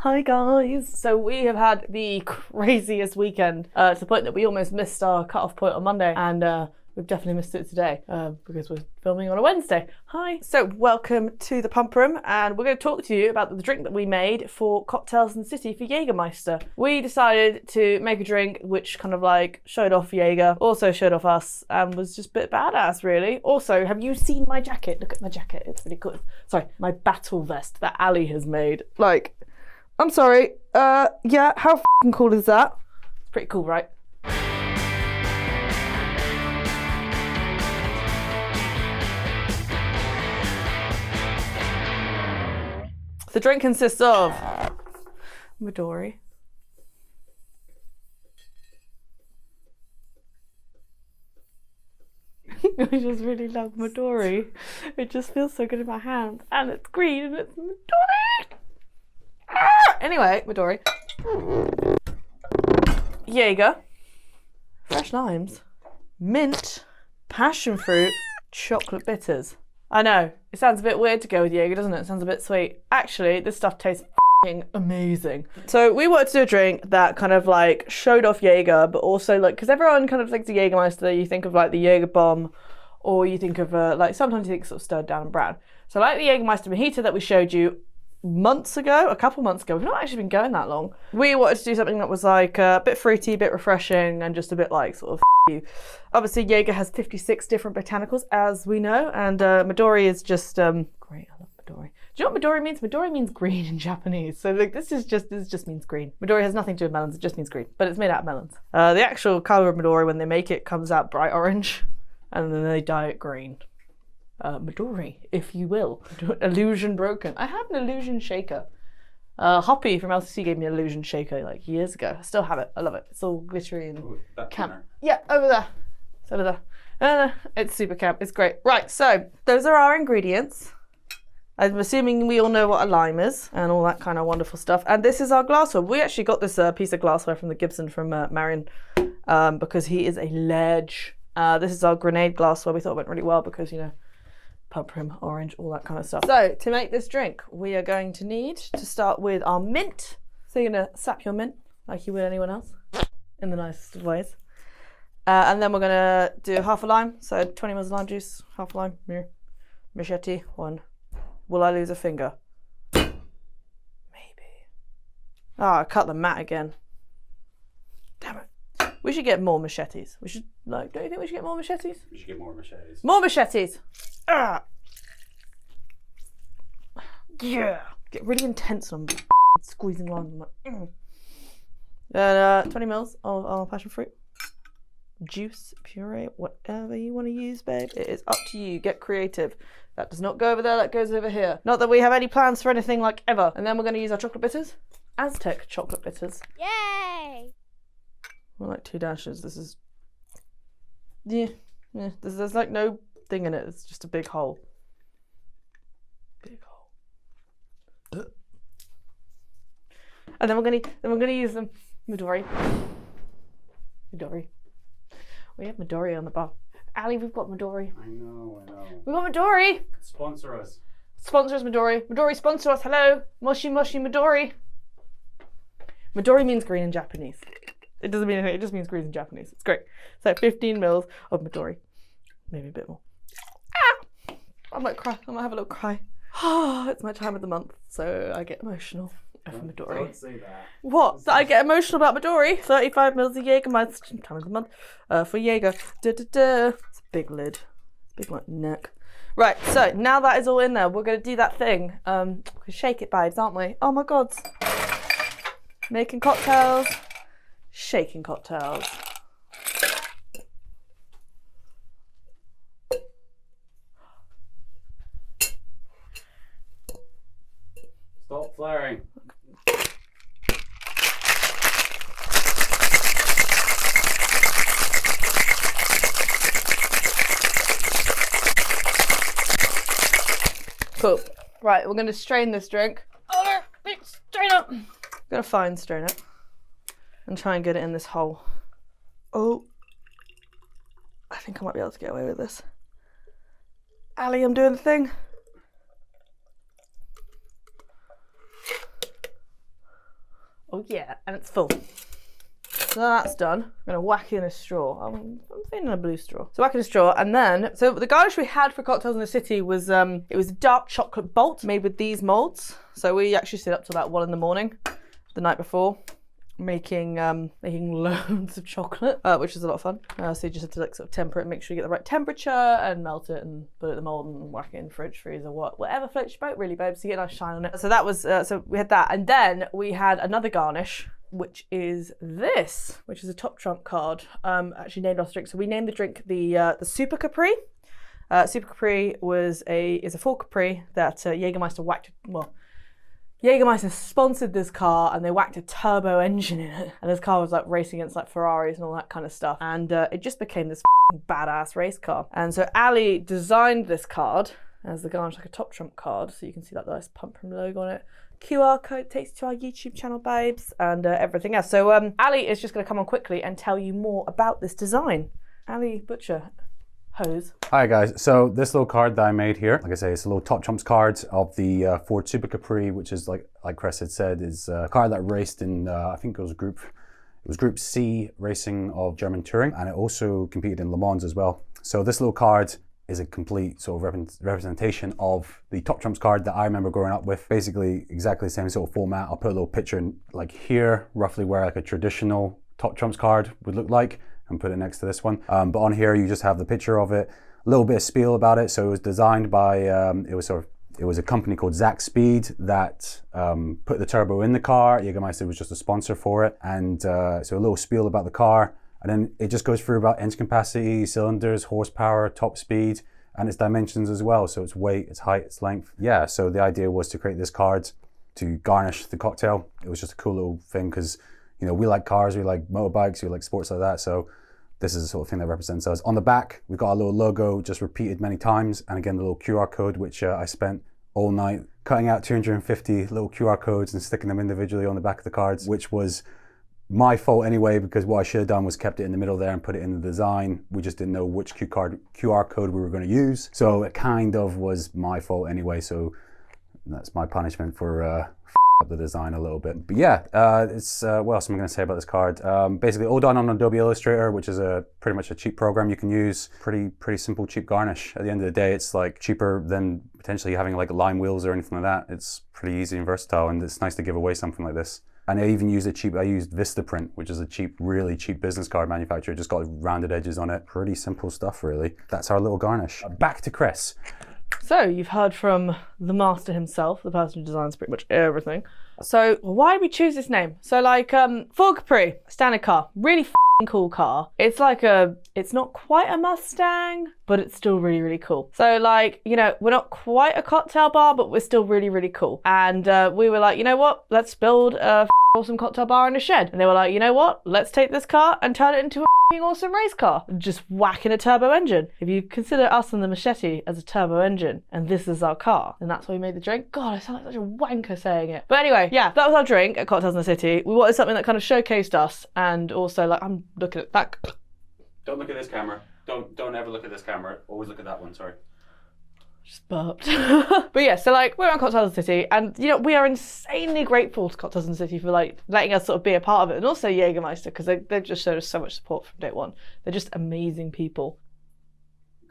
Hi guys! So we have had the craziest weekend to the point that we almost missed our cut-off point on Monday, and we've definitely missed it today because we're filming on a Wednesday. Hi! So welcome to the pump room, and we're going to talk to you about the drink that we made for Cocktails in the City for Jägermeister. We decided to make a drink which kind of like showed off Jäger, also showed off us, and was just a bit badass really. Also, have you seen my jacket? Look at my jacket, it's really cool. Sorry, my battle vest that Ali has made. Like, I'm sorry, yeah, how f***ing cool is that? It's pretty cool, right? The drink consists of Midori, I just really love Midori. It just feels so good in my hand, and it's green and it's Midori. Anyway, Midori, Jäger, fresh limes, mint, passion fruit, chocolate bitters. I know, it sounds a bit weird to go with Jäger, doesn't it? It sounds a bit sweet. Actually, this stuff tastes f***ing amazing. So we wanted to do a drink that kind of like showed off Jäger, but also like, because everyone kind of thinks of Jägermeister, you think of like the Jäger bomb, or you think of like, sometimes you think sort of stirred down and brown. So like the Jägermeister mojito that we showed you months ago, a couple months ago, we've not actually been going that long. We wanted to do something that was like a bit fruity, a bit refreshing, and just a bit like sort of you. Obviously Jäger has 56 different botanicals, as we know, and Midori is just great. I love Midori. Do you know what Midori means? Midori means green in Japanese. So like this just means green. Midori has nothing to do with melons, it just means green, but it's made out of melons. The actual colour of Midori when they make it comes out bright orange, and then they dye it green. Midori, if you will. Illusion broken. I have an illusion shaker. Hoppy from LCC gave me an illusion shaker like years ago. I still have it. I love it. It's all glittery and camp. Yeah, over there. It's over there. It's Super-Capri. It's great. Right, so those are our ingredients. I'm assuming we all know what a lime is and all that kind of wonderful stuff. And this is our glassware. We actually got this piece of glassware from the Gibson from Marion because he is a ledge. This is our grenade glassware. We thought it went really well because, you know, pump room, orange, all that kind of stuff. So to make this drink, we are going to need to start with our mint. So you're gonna sap your mint like you would anyone else in the nicest of ways. And then we're gonna do half a lime. So 20 ml of lime juice, half a lime, machete, 1. Will I lose a finger? Maybe. Oh, I cut the mat again. Damn it. We should get more machetes. We should, like, don't you think we should get more machetes? We should get more machetes. More machetes! Ah. Yeah! Get really intense on squeezing along. And 20 ml of our passion fruit. Juice, puree, whatever you want to use, babe. It is up to you. Get creative. That does not go over there, that goes over here. Not that we have any plans for anything like ever. And then we're going to use our chocolate bitters. Aztec chocolate bitters. Yay! Well, like 2 dashes. This is... Yeah. There's like no thing in it. It's just a big hole. Big hole. And then we're gonna use them. Midori. We have Midori on the bar. Ali, we've got Midori. I know. We've got Midori. Sponsor us. Sponsor us, Midori. Midori, sponsor us. Hello. Moshi Midori. Midori means green in Japanese. It doesn't mean anything, it just means green in Japanese. It's great. So 15 ml of Midori. Maybe a bit more. Ah! I might cry. I might have a little cry. It's my time of the month, so I get emotional over Midori. Don't say that. What? That I get emotional about Midori? 35 ml of Jägermeister. Time of the month. For Jäger. It's a big lid. Big like neck. Right, so now that is all in there, we're going to do that thing. We shake it, babes, aren't we? Oh my god. Making cocktails. Shaking cocktails. Stop flaring. Cool. Right, we're going to strain this drink. Oh no, strain up. I'm going to fine strain it and try and get it in this hole. Oh, I think I might be able to get away with this. Ali, I'm doing the thing. Oh yeah, and it's full. So that's done. I'm gonna whack in a straw. I'm feeling a blue straw. So whack in a straw, and then, so the garnish we had for Cocktails in the City was, it was a dark chocolate bolt made with these molds. So we actually stayed up till about 1 in the morning, the night before, making loads of chocolate, which was a lot of fun. So you just have to like sort of temper it and make sure you get the right temperature and melt it and put it in the mold and whack it in fridge, freezer, whatever floats your boat really, babe, so you get a nice shine on it. So that was, so we had that, and then we had another garnish, which is this, which is a top trump card, actually named after drink. So we named the drink the Super-Capri. Super-Capri is a full Capri that Jägermeister whacked, well, Jägermeister sponsored this car and they whacked a turbo engine in it. And this car was like racing against like Ferraris and all that kind of stuff. And it just became this badass race car. And so Ali designed this card as the garnish, like a top trump card. So you can see like the nice pump from logo on it. QR code takes you to our YouTube channel, babes, and everything else. So Ali is just going to come on quickly and tell you more about this design. Ali Butcher, hose. Hi guys, so this little card that I made here, like I say, it's a little top trumps card of the Ford Super-Capri, which is like Cress had said, is a car that raced in, I think it was Group C racing of German touring, and it also competed in Le Mans as well. So this little card is a complete sort of representation of the top trumps card that I remember growing up with. Basically exactly the same sort of format. I'll put a little picture in like here, roughly where like a traditional top trumps card would look like, and put it next to this one. But on here you just have the picture of it, a little bit of spiel about it. So it was designed by, it was a company called Zack Speed that put the turbo in the car. Jägermeister was just a sponsor for it. And so a little spiel about the car. And then it just goes through about engine capacity, cylinders, horsepower, top speed, and its dimensions as well. So its weight, its height, its length. Yeah, so the idea was to create this card to garnish the cocktail. It was just a cool little thing because, you know, we like cars, we like motorbikes, we like sports like that. So this is the sort of thing that represents us. On the back, we've got a little logo just repeated many times. And again, the little QR code, which I spent all night cutting out 250 little QR codes and sticking them individually on the back of the cards, which was my fault anyway, because what I should have done was kept it in the middle there and put it in the design. We just didn't know which QR code we were going to use. So it kind of was my fault anyway. So that's my punishment for up the design a little bit. But yeah, it's what else am I going to say about this card? Basically all done on Adobe Illustrator, which is pretty much a cheap program you can use. Pretty simple, cheap garnish. At the end of the day, it's like cheaper than potentially having like lime wheels or anything like that. It's pretty easy and versatile, and it's nice to give away something like this. And I even used I used Vistaprint, which is a really cheap business card manufacturer. Just got rounded edges on it. Pretty simple stuff, really. That's our little garnish. Back to Cress. So you've heard from the master himself, the person who designs pretty much everything. So why did we choose this name? So like Ford Capri, standard car, really f***ing cool car. It's like it's not quite a Mustang, but it's still really, really cool. So like, you know, we're not quite a cocktail bar, but we're still really, really cool. And we were like, you know what? Let's build a awesome cocktail bar in a shed. And they were like, you know what? Let's take this car and turn it into a awesome race car. Just whacking a turbo engine. If you consider us and the Machete as a turbo engine and this is our car, then that's why we made the drink. God, I sound like such a wanker saying it. But anyway, yeah, that was our drink at Cocktails in the City. We wanted something that kind of showcased us, and also like, I'm looking at that. Don't look at this camera. Don't ever look at this camera. Always look at that one, sorry. Just burped. But yeah, so like we're on Cocktails in the City, and you know, we are insanely grateful to Cocktails in the City for like letting us sort of be a part of it, and also Jägermeister, because they've just showed us so much support from day one. They're just amazing people.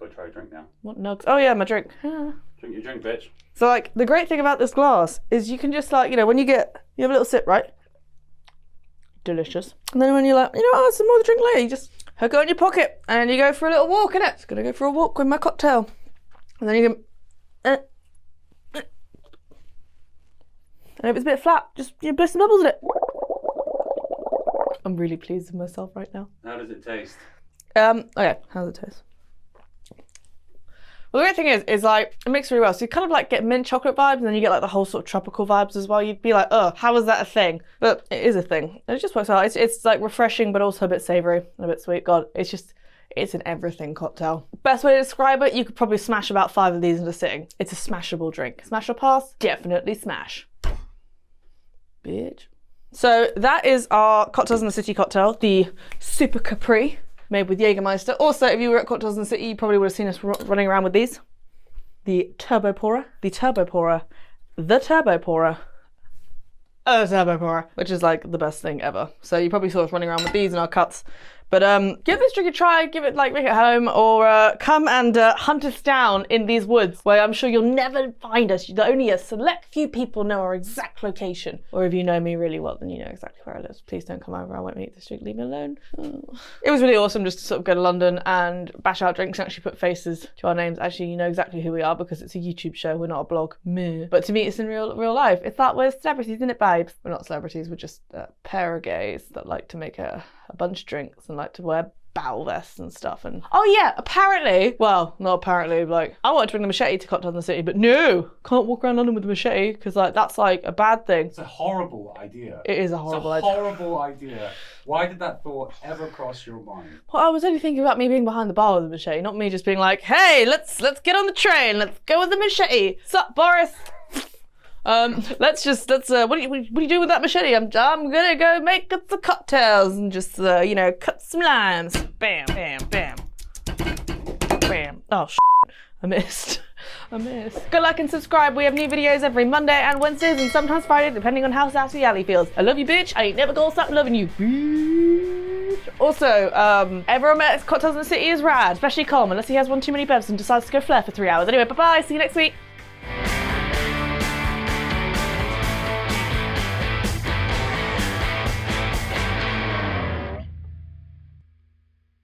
Go try a drink now. What nugs? Oh yeah, my drink. Drink your drink, bitch. So like the great thing about this glass is you can just like, you know, when you have a little sip, right? Delicious. And then when you're like, you know, I'll have some more to drink later, you just hook it on your pocket and you go for a little walk, innit? Just gonna go for a walk with my cocktail. And then you can, and if it's a bit flat, just blow some bubbles in it. I'm really pleased with myself right now. How does it taste? Okay, how does it taste? Well, the great thing is like, it mixes really well. So you kind of like get mint chocolate vibes, and then you get like the whole sort of tropical vibes as well. You'd be like, oh, how is that a thing? But it is a thing. And it just works out. It's like refreshing, but also a bit savory and a bit sweet. God, it's an everything cocktail. Best way to describe it, you could probably smash about 5 of these in a sitting. It's a smashable drink. Smash or pass? Definitely smash. Bitch. So that is our Cocktails in the City cocktail, the Super-Capri, made with Jägermeister. Also, if you were at Cocktails in the City, you probably would have seen us running around with these. The Turbo Pourer, the Turbo Pourer, the Turbo Pourer. a turbo pourer, which is like the best thing ever. So you probably saw us running around with these in our cuts. But give this drink a try, give it like, make it home, or come and hunt us down in these woods where I'm sure you'll never find us. Only a select few people know our exact location. Or if you know me really well, then you know exactly where I live. Please don't come over, I won't make this drink, leave me alone. Oh. It was really awesome just to sort of go to London and bash out drinks and actually put faces to our names. Actually, you know exactly who we are because it's a YouTube show, we're not a blog. Meh. But to meet us in real life, it's that we're celebrities, isn't it, babes? We're not celebrities, we're just a pair of gays that like to make a bunch of drinks and like to wear battle vests and stuff. And oh yeah, apparently, well, not apparently, like I wanted to bring the machete to Cocktails in the City, but no, can't walk around London with a machete because like that's like a bad thing. It's a horrible idea. It is a horrible idea. Horrible idea. Why did that thought ever cross your mind? Well, I was only thinking about me being behind the bar with a machete, not me just being like, hey, let's get on the train, let's go with the machete. Sup, Boris? What are you doing with that machete? I'm gonna go make the cocktails and just you know, cut some limes. Bam, bam, bam, bam. Oh I missed. Go like and subscribe. We have new videos every Monday and Wednesdays and sometimes Friday, depending on how sassy Ali feels. I love you, bitch. I ain't never gonna stop loving you, bitch. Also, everyone at Cocktails in the City is rad, especially Colm, unless he has one too many bevs and decides to go flare for 3 hours. Anyway, bye bye. See you next week.